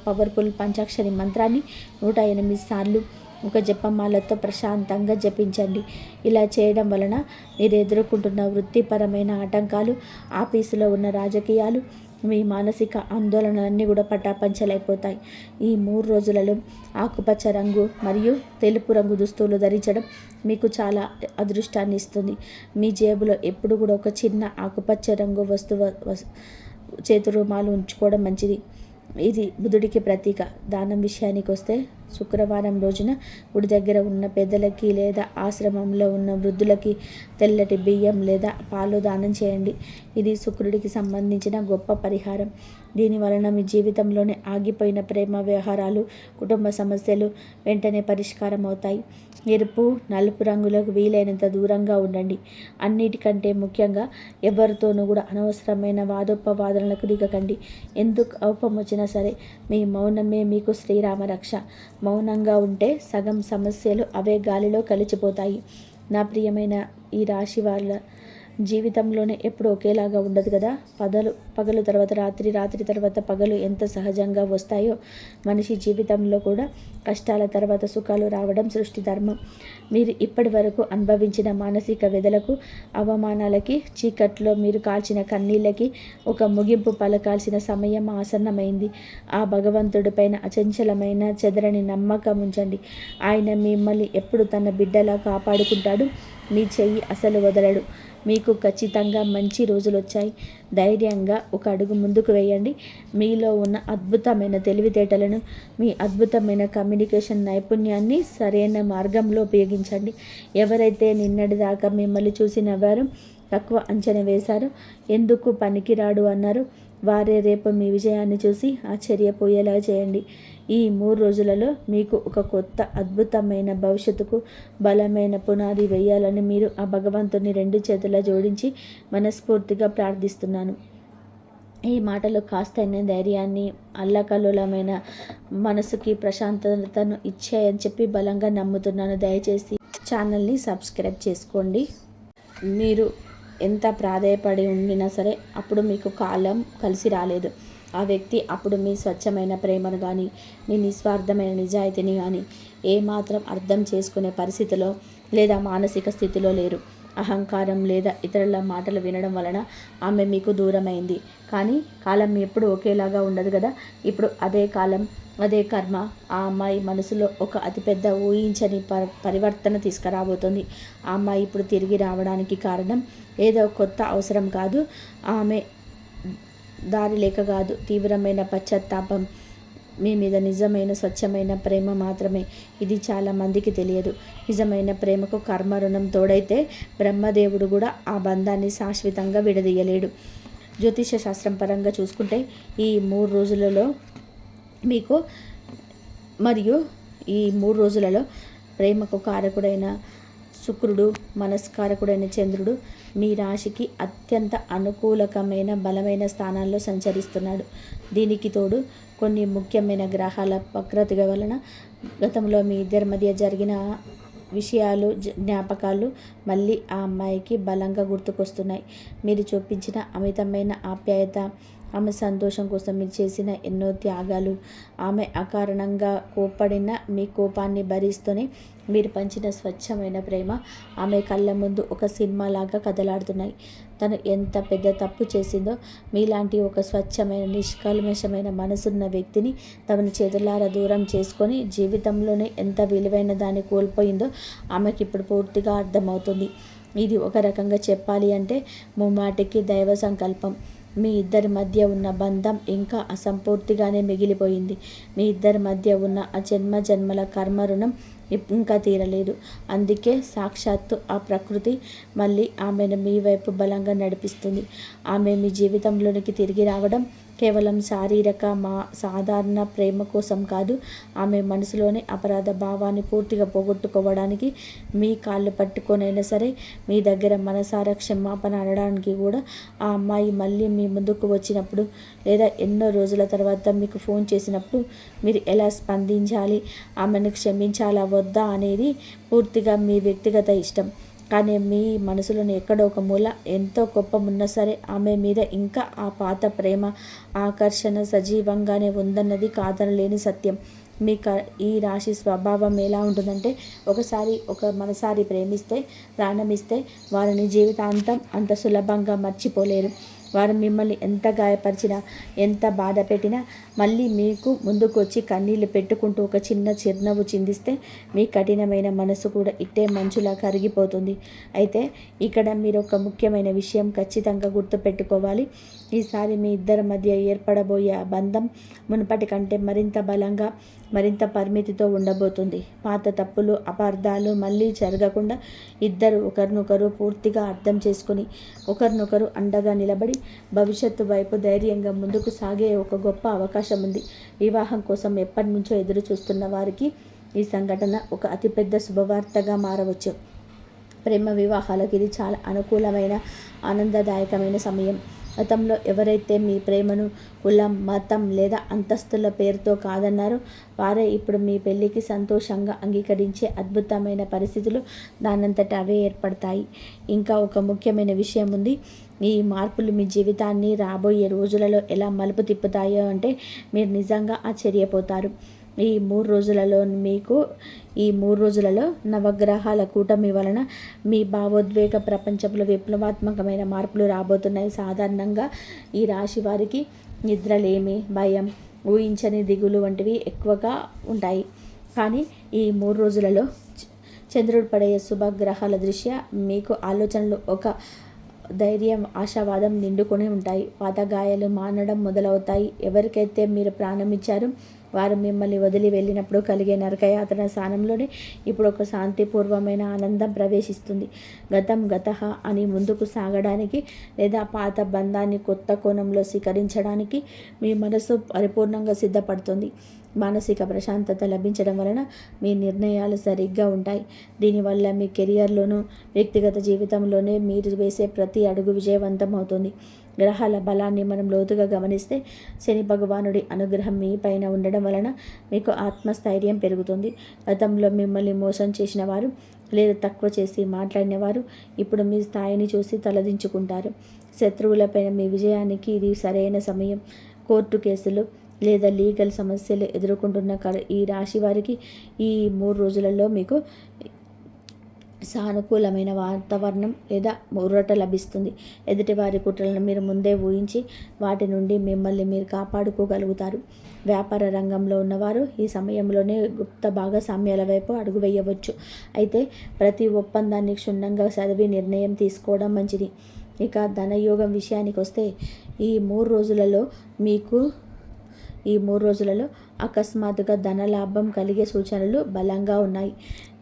పవర్ఫుల్ పంచాక్షరి మంత్రాన్ని 108 సార్లు ఒక జపమాలతో ప్రశాంతంగా జపించండి. ఇలా చేయడం వలన మీరు ఎదుర్కొంటున్న వృత్తిపరమైన ఆటంకాలు, ఆఫీసులో ఉన్న రాజకీయాలు, మీ మానసిక ఆందోళనలన్నీ కూడా పటాపంచలైపోతాయి. ఈ 3 రోజులలో ఆకుపచ్చ రంగు మరియు తెలుపు రంగు దుస్తువులు ధరించడం మీకు చాలా అదృష్టాన్ని ఇస్తుంది. మీ జేబులో ఎప్పుడు కూడా ఒక చిన్న ఆకుపచ్చ రంగు చేతు రుమాలు ఉంచుకోవడం మంచిది. ఇది బుధుడికి ప్రతీక. దానం విషయానికి వస్తే శుక్రవారం రోజున గుడి దగ్గర ఉన్న పెద్దలకి లేదా ఆశ్రమంలో ఉన్న వృద్ధులకి తెల్లటి బియ్యం లేదా పాలు దానం చేయండి. ఇది శుక్రుడికి సంబంధించిన గొప్ప పరిహారం. దీని వలన మీ జీవితంలోనే ఆగిపోయిన ప్రేమ వ్యవహారాలు, కుటుంబ సమస్యలు వెంటనే పరిష్కారం అవుతాయి. ఎరుపు, నలుపు రంగులకు వీలైనంత దూరంగా ఉండండి. అన్నిటికంటే ముఖ్యంగా ఎవరితోనూ కూడా అనవసరమైన వాదోపవాదనలకు దిగకండి. ఎందుకు కోపం వచ్చినా సరే మీ మౌనమే మీకు శ్రీరామ రక్ష. మౌనంగా ఉంటే సగం సమస్యలు అవే గాలిలో కలిసిపోతాయి. నా ప్రియమైన ఈ రాశి వాళ్ళ జీవితంలోనే ఎప్పుడు ఒకేలాగా ఉండదు కదా. పగలు తర్వాత రాత్రి, రాత్రి తర్వాత పగలు ఎంత సహజంగా వస్తాయో మనిషి జీవితంలో కూడా కష్టాల తర్వాత సుఖాలు రావడం సృష్టి ధర్మం. మీరు ఇప్పటి వరకు అనుభవించిన మానసిక వెదలకు, అవమానాలకి, చీకట్లో మీరు కాల్చిన కన్నీళ్ళకి ఒక ముగింపు పలకాల్సిన సమయం ఆసన్నమైంది. ఆ భగవంతుడిపైన అచంచలమైన చెదరని నమ్మకం ఉంచండి. ఆయన మిమ్మల్ని ఎప్పుడు తన బిడ్డలా కాపాడుకుంటాడు. మీ చెయ్యి అసలు వదలడు. మీకు ఖచ్చితంగా మంచి రోజులు వచ్చాయి. ధైర్యంగా ఒక అడుగు ముందుకు వేయండి. మీలో ఉన్న అద్భుతమైన తెలివితేటలను, మీ అద్భుతమైన కమ్యూనికేషన్ నైపుణ్యాన్ని సరైన మార్గంలో ఉపయోగించండి. ఎవరైతే నిన్నటిదాకా మిమ్మల్ని చూసి నవ్వారు, తక్కువ అంచనా వేశారు, ఎందుకు పనికిరాడు అన్నారు, వారే రేపు మీ విజయాన్ని చూసి ఆశ్చర్యపోయేలా చేయండి. ఈ 3 రోజులలో మీకు ఒక కొత్త అద్భుతమైన భవిష్యత్తుకు బలమైన పునాది వేయాలని మీరు ఆ భగవంతుని 2 చేతుల జోడించి మనస్ఫూర్తిగా ప్రార్థిస్తున్నాను. ఈ మాటలు కాస్తైన ధైర్యాన్ని, అల్లకల్లోలమైన మనసుకి ప్రశాంతతను ఇచ్చాయని చెప్పి బలంగా నమ్ముతున్నాను. దయచేసి ఛానల్ని సబ్స్క్రైబ్ చేసుకోండి. మీరు ఎంత ప్రాధేయపడి ఉండినా సరే అప్పుడు మీకు కాలం కలిసి రాలేదు. ఆ వ్యక్తి అప్పుడు మీ స్వచ్ఛమైన ప్రేమను కానీ, మీ నిస్వార్థమైన నిజాయితీని కానీ ఏమాత్రం అర్థం చేసుకునే పరిస్థితిలో లేదా మానసిక స్థితిలో లేరు. అహంకారం లేదా ఇతరుల మాటలు వినడం వలన ఆమె మీకు దూరమైంది. కానీ కాలం ఎప్పుడు ఒకేలాగా ఉండదు కదా. ఇప్పుడు అదే కాలం, అదే కర్మ ఆ అమ్మాయి మనసులో ఒక అతిపెద్ద ఊహించని పరివర్తన తీసుకురాబోతుంది. ఆ అమ్మాయి ఇప్పుడు తిరిగి రావడానికి కారణం ఏదో కొత్త అవసరం కాదు, ఆమె దారి లేక కాదు, తీవ్రమైన పశ్చాత్తాపం మీ మీద నిజమైన స్వచ్ఛమైన ప్రేమ మాత్రమే. ఇది చాలామందికి తెలియదు. నిజమైన ప్రేమకు కర్మ రుణం తోడైతే బ్రహ్మదేవుడు కూడా ఆ బంధాన్ని శాశ్వతంగా విడదీయలేడు. జ్యోతిష శాస్త్రం పరంగా చూసుకుంటే ఈ 3 రోజులలో మీకు మరియు ఈ 3 రోజులలో ప్రేమకు కారకుడైన శుక్రుడు, మనస్కారకుడైన చంద్రుడు మీ రాశికి అత్యంత అనుకూలకమైన బలమైన స్థానాల్లో సంచరిస్తున్నాడు. దీనికి తోడు కొన్ని ముఖ్యమైన గ్రహాల వక్రత వలన గతంలో మీ ఇద్దరి మధ్య జరిగిన విషయాలు, జ్ఞాపకాలు మళ్ళీ ఆ అమ్మాయికి బలంగా గుర్తుకొస్తున్నాయి. మీరు చూపించిన అమితమైన ఆప్యాయత, ఆమె సంతోషం కోసం మీరు చేసిన ఎన్నో త్యాగాలు, ఆమె అకారణంగా కోప్పడిన మీ కోపాన్ని భరిస్తూనే మీరు పంచిన స్వచ్ఛమైన ప్రేమ ఆమె కళ్ళ ముందు ఒక సినిమాలాగా కదలాడుతున్నాయి. తను ఎంత పెద్ద తప్పు చేసిందో, మీలాంటి ఒక స్వచ్ఛమైన నిష్కల్మషమైన మనసున్న వ్యక్తిని తమని చేతులారా దూరం చేసుకొని జీవితంలోనే ఎంత విలువైన దాన్ని కోల్పోయిందో ఆమెకి ఇప్పుడు పూర్తిగా అర్థమవుతుంది. ఇది ఒక రకంగా చెప్పాలి అంటే ముమ్మాటికి దైవ సంకల్పం. మీ ఇద్దరి మధ్య ఉన్న బంధం ఇంకా అసంపూర్తిగానే మిగిలిపోయింది. మీ ఇద్దరి మధ్య ఉన్న ఆ జన్మ జన్మల కర్మ రుణం ఇంకా తీరలేదు. అందుకే సాక్షాత్తు ఆ ప్రకృతి మళ్ళీ ఆమెను మీ వైపు బలంగా నడిపిస్తుంది. ఆమె మీ జీవితంలోనికి తిరిగి రావడం కేవలం శారీరక సాధారణ ప్రేమ కోసం కాదు, ఆమె మనసులోని అపరాధ భావాన్ని పూర్తిగా పోగొట్టుకోవడానికి, మీ కాళ్ళు పట్టుకొనైనా సరే మీ దగ్గర మనసారా క్షమాపణ అనడానికి కూడా ఆ అమ్మాయి మళ్ళీ మీ ముందుకు వచ్చినప్పుడు, లేదా ఎన్నో రోజుల తర్వాత మీకు ఫోన్ చేసినప్పుడు మీరు ఎలా స్పందించాలి, ఆమెను క్షమించాలా వద్దా అనేది పూర్తిగా మీ వ్యక్తిగత ఇష్టం. కానీ మీ మనసులోని ఎక్కడో ఒక మూల ఎంతో కోపమున్నా సరే ఆమె మీద ఇంకా ఆ పాత ప్రేమ ఆకర్షణ సజీవంగానే ఉందన్నది కాదనలేని సత్యం. ఈ రాశి స్వభావం ఎలా ఉంటుందంటే, మనసారి ప్రేమిస్తే, ప్రాణమిస్తే వారిని జీవితాంతం అంత సులభంగా మర్చిపోలేరు. వారు మిమ్మల్ని ఎంత గాయపరిచినా, ఎంత బాధ పెట్టినా మళ్ళీ మీకు ముందుకు వచ్చి కన్నీళ్లు పెట్టుకుంటూ ఒక చిన్న చిరునవ్వు చిందిస్తే మీ కఠినమైన మనసు కూడా ఇట్టే మంచులా కరిగిపోతుంది. అయితే ఇక్కడ మీరు ఒక ముఖ్యమైన విషయం ఖచ్చితంగా గుర్తుపెట్టుకోవాలి. ఈసారి మీ ఇద్దరి మధ్య ఏర్పడబోయే బంధం మునుపటి కంటే మరింత బలంగా, మరింత పరిమితితో ఉండబోతుంది. పాత తప్పులు, అపార్థాలు మళ్ళీ జరగకుండా ఇద్దరు ఒకరినొకరు పూర్తిగా అర్థం చేసుకుని, ఒకరినొకరు అండగా నిలబడి భవిష్యత్తు వైపు ధైర్యంగా ముందుకు సాగే ఒక గొప్ప అవకాశం ఉంది. వివాహం కోసం ఎప్పటి నుంచో ఎదురు చూస్తున్న వారికి ఈ సంఘటన ఒక అతిపెద్ద శుభవార్తగా మారవచ్చు. ప్రేమ వివాహాలకు ఇది చాలా అనుకూలమైన, ఆనందదాయకమైన సమయం. గతంలో ఎవరైతే మీ ప్రేమను కులం, మతం లేదా అంతస్తుల పేరుతో కాదన్నారో వారే ఇప్పుడు మీ పెళ్ళికి సంతోషంగా అంగీకరించే అద్భుతమైన పరిస్థితులు దానంతట అవే ఏర్పడతాయి. ఇంకా ఒక ముఖ్యమైన విషయం ఉంది. ఈ మార్పులు మీ జీవితాన్ని రాబోయే రోజులలో ఎలా మలుపు తిప్పుతాయో అంటే మీరు నిజంగా ఆశ్చర్యపోతారు. ఈ 3 రోజులలో నవగ్రహాల కూటమి వలన మీ భావోద్వేగ ప్రపంచంలో విప్లవాత్మకమైన మార్పులు రాబోతున్నాయి. సాధారణంగా ఈ రాశి వారికి నిద్రలేమి, భయం, ఊహించని దిగులు వంటివి ఎక్కువగా ఉంటాయి. కానీ ఈ 3 రోజులలో చంద్రుడు పడే శుభగ్రహాల దృష్ట్యా మీకు ఆలోచనలు ఒక ధైర్యం, ఆశావాదం నిండుకొని ఉంటాయి. పాత గాయాలు మానడం మొదలవుతాయి. ఎవరికైతే మీరు ప్రాణం ఇచ్చారో వారు మిమ్మల్ని వదిలి వెళ్ళినప్పుడు కలిగే నరకయాతన స్థానంలోనే ఇప్పుడు ఒక శాంతిపూర్వమైన ఆనందం ప్రవేశిస్తుంది. గతః అని ముందుకు సాగడానికి లేదా పాత బంధాన్ని కొత్త కోణంలో స్వీకరించడానికి మీ మనసు పరిపూర్ణంగా సిద్ధపడుతుంది. మానసిక ప్రశాంతత లభించడం వలన మీ నిర్ణయాలు సరిగ్గా ఉంటాయి. దీనివల్ల మీ కెరియర్లోనూ, వ్యక్తిగత జీవితంలోనే మీరు వేసే ప్రతి అడుగు విజయవంతం అవుతుంది. గ్రహాల బలాన్ని మనం లోతుగా గమనిస్తే శని భగవానుడి అనుగ్రహం మీ పైన ఉండడం వలన మీకు ఆత్మస్థైర్యం పెరుగుతుంది. గతంలో మిమ్మల్ని మోసం చేసిన వారు లేదా తక్కువ చేసి మాట్లాడిన వారు ఇప్పుడు మీ స్థాయిని చూసి తలదించుకుంటారు. శత్రువులపైన మీ విజయానికి ఇది సరైన సమయం. కోర్టు కేసులు లేదా లీగల్ సమస్యలు ఎదుర్కొంటున్న ఈ రాశి వారికి ఈ 3 రోజులలో మీకు సానుకూలమైన వాతావరణం లేదా ఊరట లభిస్తుంది. ఎదుటివారి కుట్రలను మీరు ముందే ఊహించి వాటి నుండి మిమ్మల్ని మీరు కాపాడుకోగలుగుతారు. వ్యాపార రంగంలో ఉన్నవారు ఈ సమయంలోనే గుప్త భాగస్వామ్యాల వైపు అడుగు వేయవచ్చు. అయితే ప్రతి ఒప్పందాన్ని క్షుణ్ణంగా చదివి నిర్ణయం తీసుకోవడం మంచిది. ఇక ధనయోగం విషయానికి వస్తే ఈ 3 రోజులలో అకస్మాత్తుగా ధనలాభం కలిగే సూచనలు బలంగా ఉన్నాయి.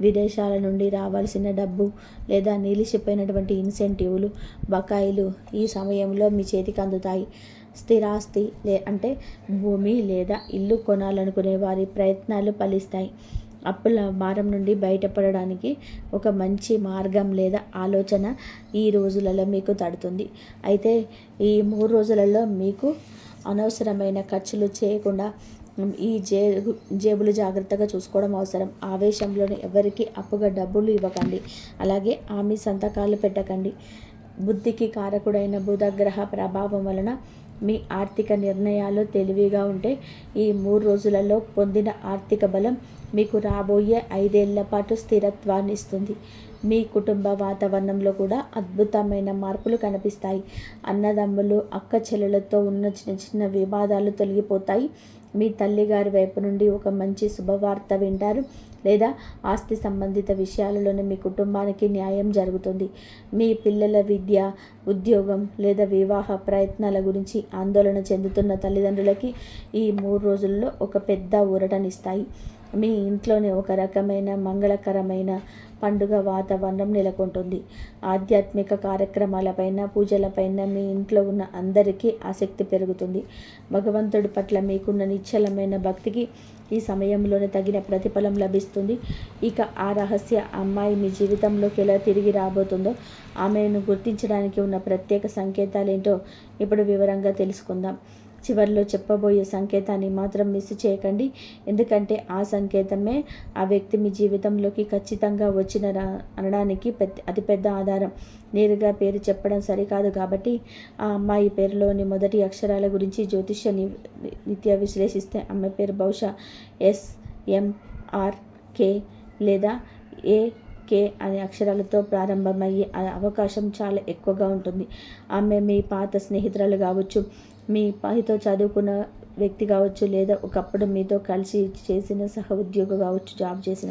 విదేశాల నుండి రావాల్సిన డబ్బు లేదా నిలిచిపోయినటువంటి ఇన్సెంటివ్లు, బకాయిలు ఈ సమయంలో మీ చేతికి అందుతాయి. స్థిరాస్తి అంటే భూమి లేదా ఇల్లు కొనాలనుకునే వారి ప్రయత్నాలు ఫలిస్తాయి. అప్పుల భారం నుండి బయటపడడానికి ఒక మంచి మార్గం లేదా ఆలోచన ఈ రోజులలో మీకు తడుతుంది. అయితే ఈ 3 రోజులలో మీకు అనవసరమైన ఖర్చులు చేయకుండా ఈ జేబులు జాగ్రత్తగా చూసుకోవడం అవసరం. ఆవేశంలోనే ఎవరికి అప్పుగా డబ్బులు ఇవ్వకండి. అలాగే ఆమె సంతకాలు పెట్టకండి. బుద్ధికి కారకుడైన బుధగ్రహ ప్రభావం వలన మీ ఆర్థిక నిర్ణయాలు తెలివిగా ఉంటే ఈ 3 రోజులలో పొందిన ఆర్థిక బలం మీకు రాబోయే 5 ఏళ్ల పాటు స్థిరత్వాన్ని ఇస్తుంది. మీ కుటుంబ వాతావరణంలో కూడా అద్భుతమైన మార్పులు కనిపిస్తాయి. అన్నదమ్ములు, అక్క చెల్లెలతో ఉన్న చిన్న చిన్న వివాదాలు తొలగిపోతాయి. మీ తల్లిగారి వైపు నుండి ఒక మంచి శుభవార్త వింటారు, లేదా ఆస్తి సంబంధిత విషయాలలోనే మీ కుటుంబానికి న్యాయం జరుగుతుంది. మీ పిల్లల విద్య, ఉద్యోగం లేదా వివాహ ప్రయత్నాల గురించి ఆందోళన చెందుతున్న తల్లిదండ్రులకి ఈ 3 రోజుల్లో ఒక పెద్ద ఊరటనిస్తాయి. మీ ఇంట్లోనే ఒక రకమైన మంగళకరమైన పండుగ వాతావరణం నెలకొంటుంది. ఆధ్యాత్మిక కార్యక్రమాలపైన, పూజలపైన మీ ఇంట్లో ఉన్న అందరికీ ఆసక్తి పెరుగుతుంది. భగవంతుడి పట్ల మీకున్న నిశ్చలమైన భక్తికి ఈ సమయంలోనే తగిన ప్రతిఫలం లభిస్తుంది. ఇక ఆ రహస్య అమ్మాయి మీ జీవితంలోకి ఎలా తిరిగి రాబోతుందో, ఆమెను గుర్తించడానికి ఉన్న ప్రత్యేక సంకేతాలేంటో ఇప్పుడు వివరంగా తెలుసుకుందాం. చివరిలో చెప్పబోయే సంకేతాన్ని మాత్రం మిస్ చేయకండి. ఎందుకంటే ఆ సంకేతమే ఆ వ్యక్తి మీ జీవితంలోకి ఖచ్చితంగా అనడానికి అతిపెద్ద ఆధారం. నేరుగా పేరు చెప్పడం సరికాదు కాబట్టి ఆ అమ్మాయి పేరులోని మొదటి అక్షరాల గురించి జ్యోతిష్య నిత్య విశ్లేషిస్తే ఆమె పేరు బహుశా SMRK లేదా AK అనే అక్షరాలతో ప్రారంభమయ్యే అవకాశం చాలా ఎక్కువగా ఉంటుంది. ఆమె మీ పాత స్నేహితురాలు కావచ్చు, మీ పైతో చదువుకున్న వ్యక్తి కావచ్చు, లేదా ఒకప్పుడు మీతో కలిసి చేసిన సహ ఉద్యోగం కావచ్చు, జాబ్ చేసిన.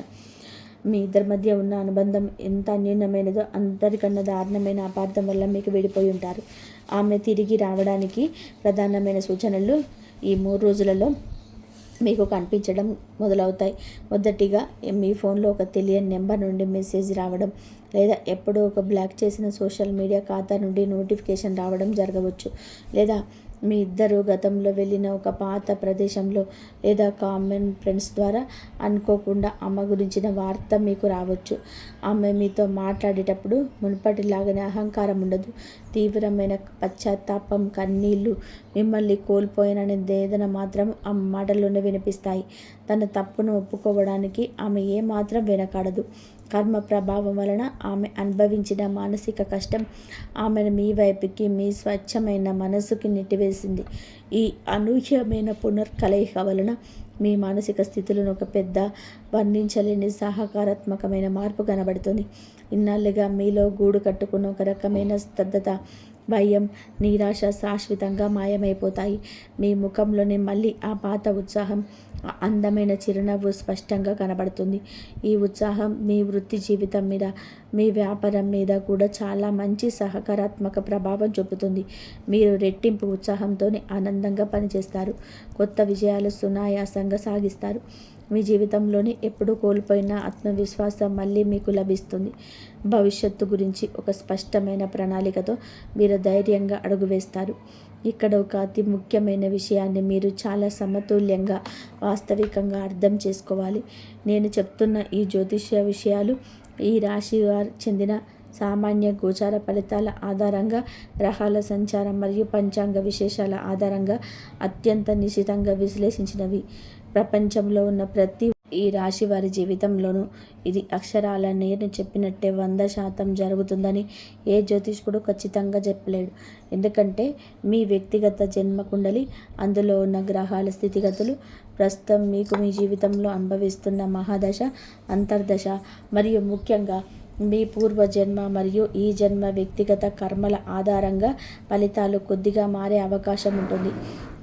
మీ ఇద్దరి మధ్య ఉన్న అనుబంధం ఎంత అన్యూన్యమైనదో అందరికన్నా దారుణమైన అపార్థం వల్ల మీకు విడిపోయి ఉంటారు. ఆమె తిరిగి రావడానికి ప్రధానమైన సూచనలు ఈ 3 రోజులలో మీకు కనిపించడం మొదలవుతాయి. మొదటిగా మీ ఫోన్లో ఒక తెలియని నెంబర్ నుండి మెసేజ్ రావడం, లేదా ఎప్పుడో ఒక బ్లాక్ చేసిన సోషల్ మీడియా ఖాతా నుండి నోటిఫికేషన్ రావడం జరగవచ్చు. లేదా మీ ఇద్దరు గతంలో వెళ్ళిన ఒక పాత ప్రదేశంలో లేదా కామన్ ఫ్రెండ్స్ ద్వారా అనుకోకుండా అమ్మ గురించిన వార్త మీకు రావచ్చు. ఆమె మీతో మాట్లాడేటప్పుడు మునుపటిలాగానే అహంకారం ఉండదు. తీవ్రమైన పశ్చాత్తాపం, కన్నీళ్లు, మిమ్మల్ని కోల్పోయాననే వేదన మాత్రం ఆ మాటల్లోనే వినిపిస్తాయి. తన తప్పును ఒప్పుకోవడానికి ఆమె ఏమాత్రం వెనకాడదు. కర్మ ప్రభావం వలన ఆమె అనుభవించిన మానసిక కష్టం ఆమెను మీ వైపుకి, మీ స్వచ్ఛమైన మనసుకి నెట్టివేసింది. ఈ అనూహ్యమైన పునర్కలయిక వలన మీ మానసిక స్థితులను ఒక పెద్ద వర్ణించలేని సహకారాత్మకమైన మార్పు కనబడుతుంది. ఇన్నాళ్ళుగా మీలో గూడు కట్టుకున్న ఒక రకమైన స్తబ్దత, భయం, నిరాశ శాశ్వతంగా మాయమైపోతాయి. మీ ముఖంలోని మళ్ళీ ఆ పాత ఉత్సాహం, అందమైన చిరునవ్వు స్పష్టంగా కనబడుతుంది. ఈ ఉత్సాహం మీ వృత్తి జీవితం మీద, మీ వ్యాపారం మీద కూడా చాలా మంచి సహకారాత్మక ప్రభావం చూపుతుంది. మీరు రెట్టింపు ఉత్సాహంతో ఆనందంగా పనిచేస్తారు. కొత్త విజయాలు సునాయాసంగా సాగిస్తారు. మీ జీవితంలోని ఎప్పుడూ కోల్పోయిన ఆత్మవిశ్వాసం మళ్ళీ మీకు లభిస్తుంది. భవిష్యత్తు గురించి ఒక స్పష్టమైన ప్రణాళికతో మీరు ధైర్యంగా అడుగు వేస్తారు. ఇక్కడ ఒక అతి ముఖ్యమైన విషయాన్ని మీరు చాలా సమతుల్యంగా, వాస్తవికంగా అర్థం చేసుకోవాలి. నేను చెప్తున్న ఈ జ్యోతిష్య విషయాలు ఈ రాశి వారు చెందిన సామాన్య గోచార ఫలితాల ఆధారంగా, గ్రహాల సంచారం మరియు పంచాంగ విశేషాల ఆధారంగా అత్యంత నిశితంగా విశ్లేషించినవి. ప్రపంచంలో ఉన్న ప్రతి ఈ రాశి వారి జీవితంలోనూ ఇది అక్షరాల నేను చెప్పినట్టే 100% జరుగుతుందని ఏ జ్యోతిష్కుడు ఖచ్చితంగా చెప్పలేడు. ఎందుకంటే మీ వ్యక్తిగత జన్మకుండలి, అందులో ఉన్న గ్రహాల స్థితిగతులు, ప్రస్తుతం మీకు మీ జీవితంలో అనుభవిస్తున్న మహాదశ, అంతర్దశ మరియు ముఖ్యంగా మీ పూర్వజన్మ మరియు ఈ జన్మ వ్యక్తిగత కర్మల ఆధారంగా ఫలితాలు కొద్దిగా మారే అవకాశం ఉంటుంది.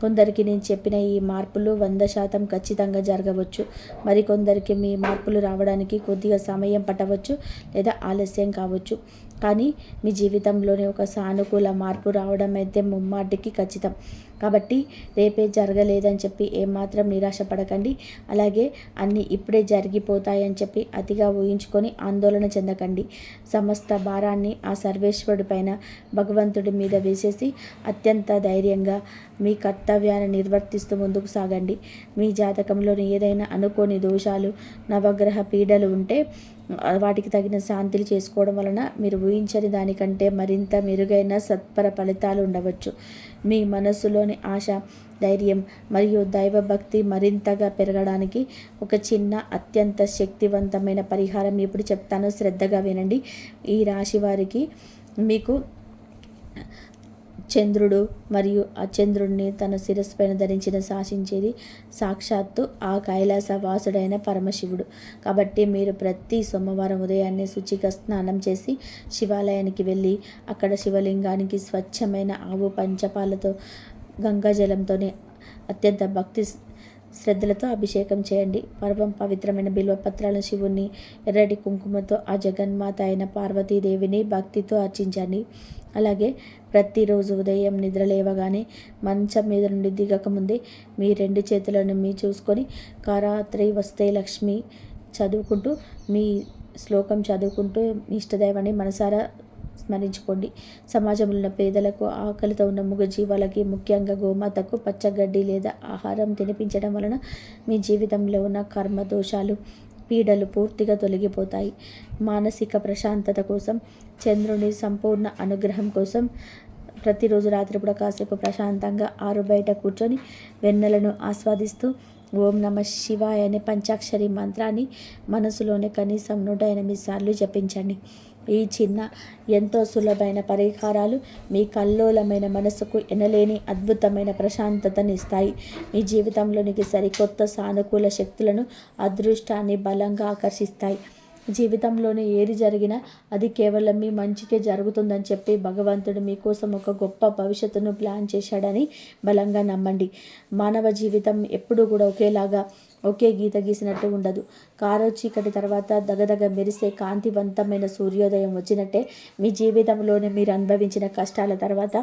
కొందరికి నేను చెప్పిన ఈ మార్పులు 100% ఖచ్చితంగా జరగవచ్చు. మరికొందరికి మీ మార్పులు రావడానికి కొద్దిగా సమయం పట్టవచ్చు లేదా ఆలస్యం కావచ్చు. కానీ మీ జీవితంలోనే ఒక సానుకూల మార్పు రావడం అయితే ముమ్మాటికి ఖచ్చితం. కాబట్టి రేపే జరగలేదని చెప్పి ఏమాత్రం నిరాశపడకండి. అలాగే అన్నీ ఇప్పుడే జరిగిపోతాయని చెప్పి అతిగా ఊహించుకొని ఆందోళన చెందకండి. సమస్త భారాన్ని ఆ సర్వేశ్వరుడి పైన, భగవంతుడి మీద వేసేసి అత్యంత ధైర్యంగా మీ కర్తవ్యాన్ని నిర్వర్తిస్తూ ముందుకు సాగండి. మీ జాతకంలోని ఏదైనా అనుకోని దోషాలు, నవగ్రహ పీడలు ఉంటే వాటికి తగిన శాంతిలు చేసుకోవడం వలన మీరు ఊహించని దానికంటే మరింత మెరుగైన సత్పర ఫలితాలు ఉండవచ్చు. మీ మనస్సులోని ఆశ, ధైర్యం మరియు దైవభక్తి మరింతగా పెరగడానికి ఒక చిన్న అత్యంత శక్తివంతమైన పరిహారం ఇప్పుడు చెప్తాను, శ్రద్ధగా వినండి. ఈ రాశి వారికి మీకు చంద్రుడు మరియు ఆ చంద్రుడిని తన శిరస్సు పైన ధరించిన శాసించేది సాక్షాత్తు ఆ కైలాస వాసుడైన పరమశివుడు. కాబట్టి మీరు ప్రతి సోమవారం ఉదయాన్నే శుచిగా స్నానం చేసి శివాలయానికి వెళ్ళి అక్కడ శివలింగానికి స్వచ్ఛమైన ఆవు పంచపాలతో గంగాజలంతోనే అత్యంత భక్తి శ్రద్ధలతో అభిషేకం చేయండి. పవిత్రమైన బిల్వపత్రాల శివుణ్ణి ఎర్రటి కుంకుమతో ఆ జగన్మాత అయిన పార్వతీదేవిని భక్తితో అర్చించండి. అలాగే ప్రతిరోజు ఉదయం నిద్ర లేవగానే మంచం మీద నుండి దిగకముందే మీ 2 చేతులను మీ చూసుకొని కారాత్రి వస్తే లక్ష్మి చదువుకుంటూ మీ శ్లోకం చదువుకుంటూ మీ ఇష్టదైవాన్ని మనసారా స్మరించుకోండి. సమాజంలో ఉన్న పేదలకు, ఆకలితో ఉన్న మూగజీవాలకి, ముఖ్యంగా గోమాతకు పచ్చగడ్డి లేదా ఆహారం తినిపించడం వలన మీ జీవితంలో ఉన్న కర్మ దోషాలు, పీడలు పూర్తిగా తొలగిపోతాయి. మానసిక ప్రశాంతత కోసం, చంద్రుని సంపూర్ణ అనుగ్రహం కోసం ప్రతిరోజు రాత్రిపూట కాసేపు ప్రశాంతంగా ఆరు బయట కూర్చొని వెన్నెలను ఆస్వాదిస్తూ ఓం నమ శివాయ అనే పంచాక్షరి మంత్రాన్ని మనసులోనే కనీసం 108 సార్లు జపించండి. ఈ చిన్న ఎంతో సులభమైన పరిహారాలు మీ కల్లోలమైన మనసుకు ఎనలేని అద్భుతమైన ప్రశాంతతనిస్తాయి. మీ జీవితంలోనికి సరికొత్త సానుకూల శక్తులను, అదృష్టాన్ని బలంగా ఆకర్షిస్తాయి. జీవితంలోనే ఏది జరిగినా అది కేవలం మీ మంచికే జరుగుతుందని చెప్పి భగవంతుడు మీకోసం ఒక గొప్ప భవిష్యత్తును ప్లాన్ చేశాడని బలంగా నమ్మండి. మానవ జీవితం ఎప్పుడూ కూడా ఒకే గీత గీసినట్టు ఉండదు. కారు చీకటి తర్వాత దగదగ మెరిసే కాంతివంతమైన సూర్యోదయం వచ్చినట్టే మీ జీవితంలోనే మీరు అనుభవించిన కష్టాల తర్వాత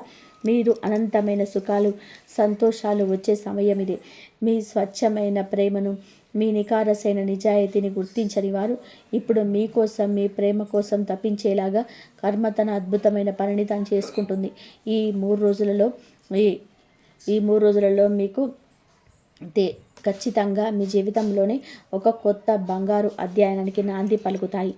మీరు అనంతమైన సుఖాలు, సంతోషాలు వచ్చే సమయం ఇదే. మీ స్వచ్ఛమైన ప్రేమను, మీ నికారసైన నిజాయితీని గుర్తించని వారు ఇప్పుడు మీకోసం, మీ ప్రేమ కోసం తప్పించేలాగా కర్మ తన అద్భుతమైన పనిని తాను చేసుకుంటుంది. ఈ 3 రోజులలో ఈ 3 రోజులలో మీకు ఖచ్చితంగా మీ జీవితంలోనే ఒక కొత్త బంగారు అధ్యాయానికి నాంది పలుకుతాయి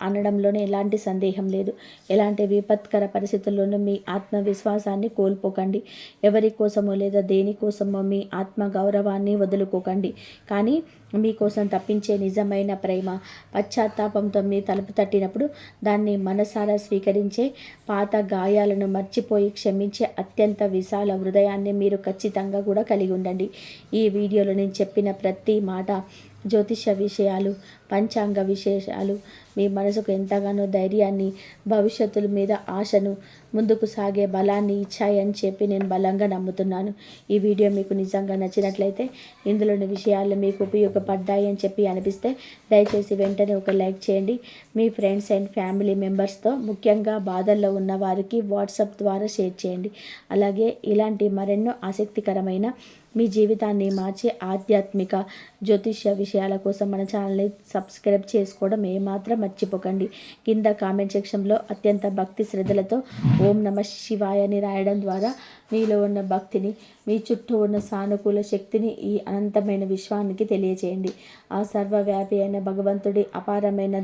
అనడంలోనే ఎలాంటి సందేహం లేదు. ఎలాంటి విపత్కర పరిస్థితుల్లోనూ మీ ఆత్మవిశ్వాసాన్ని కోల్పోకండి. ఎవరి కోసమో లేదా దేనికోసమో మీ ఆత్మ గౌరవాన్ని వదులుకోకండి. కానీ మీకోసం తప్పించే నిజమైన ప్రేమ, పశ్చాత్తాపంతో మీ తలుపు తట్టినప్పుడు దాన్ని మనసారా స్వీకరించే, పాత గాయాలను మర్చిపోయి క్షమించే అత్యంత విశాల హృదయాన్ని మీరు ఖచ్చితంగా కూడా కలిగి ఉండండి. ఈ వీడియోలో నేను చెప్పిన ప్రతి మాట, జ్యోతిష విషయాలు, పంచాంగ విశేషాలు మీ మనసుకు ఎంతగానో ధైర్యాన్ని, భవిష్యత్తుల మీద ఆశను, ముందుకు సాగే బలాన్ని ఇచ్చాయని చెప్పి నేను బలంగా నమ్ముతున్నాను. ఈ వీడియో మీకు నిజంగా నచ్చినట్లయితే, ఇందులోని విషయాలు మీకు ఉపయోగపడ్డాయి అని చెప్పి అనిపిస్తే దయచేసి వెంటనే ఒక లైక్ చేయండి. మీ ఫ్రెండ్స్ అండ్ ఫ్యామిలీ మెంబర్స్తో, ముఖ్యంగా బాధల్లో ఉన్న వారికి వాట్సాప్ ద్వారా షేర్ చేయండి. అలాగే ఇలాంటి మరెన్నో ఆసక్తికరమైన, మీ జీవితాన్ని మార్చే ఆధ్యాత్మిక, జ్యోతిష్య విషయాల కోసం మన ఛానల్ని సబ్స్క్రైబ్ చేసుకోవడం ఏమాత్రం మర్చిపోకండి. కింద కామెంట్ సెక్షన్లో అత్యంత భక్తి శ్రద్ధలతో ఓం నమ శివాయ అని రాయడం ద్వారా మీలో ఉన్న భక్తిని, మీ చుట్టూ ఉన్న సానుకూల శక్తిని ఈ అనంతమైన విశ్వానికి తెలియజేయండి. ఆ సర్వవ్యాపి అయిన భగవంతుడి అపారమైన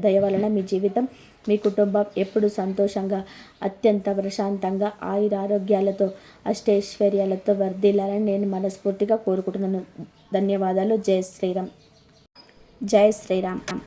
దయ వలన మీ జీవితం, మీ కుటుంబం ఎప్పుడు సంతోషంగా, అత్యంత ప్రశాంతంగా, ఆయురారోగ్యాలతో, అష్టైశ్వర్యాలతో వర్ధిల్లాలని నేను మనస్ఫూర్తిగా కోరుకుంటున్నాను. ధన్యవాదాలు. జై శ్రీరామ్. జై శ్రీరామ్.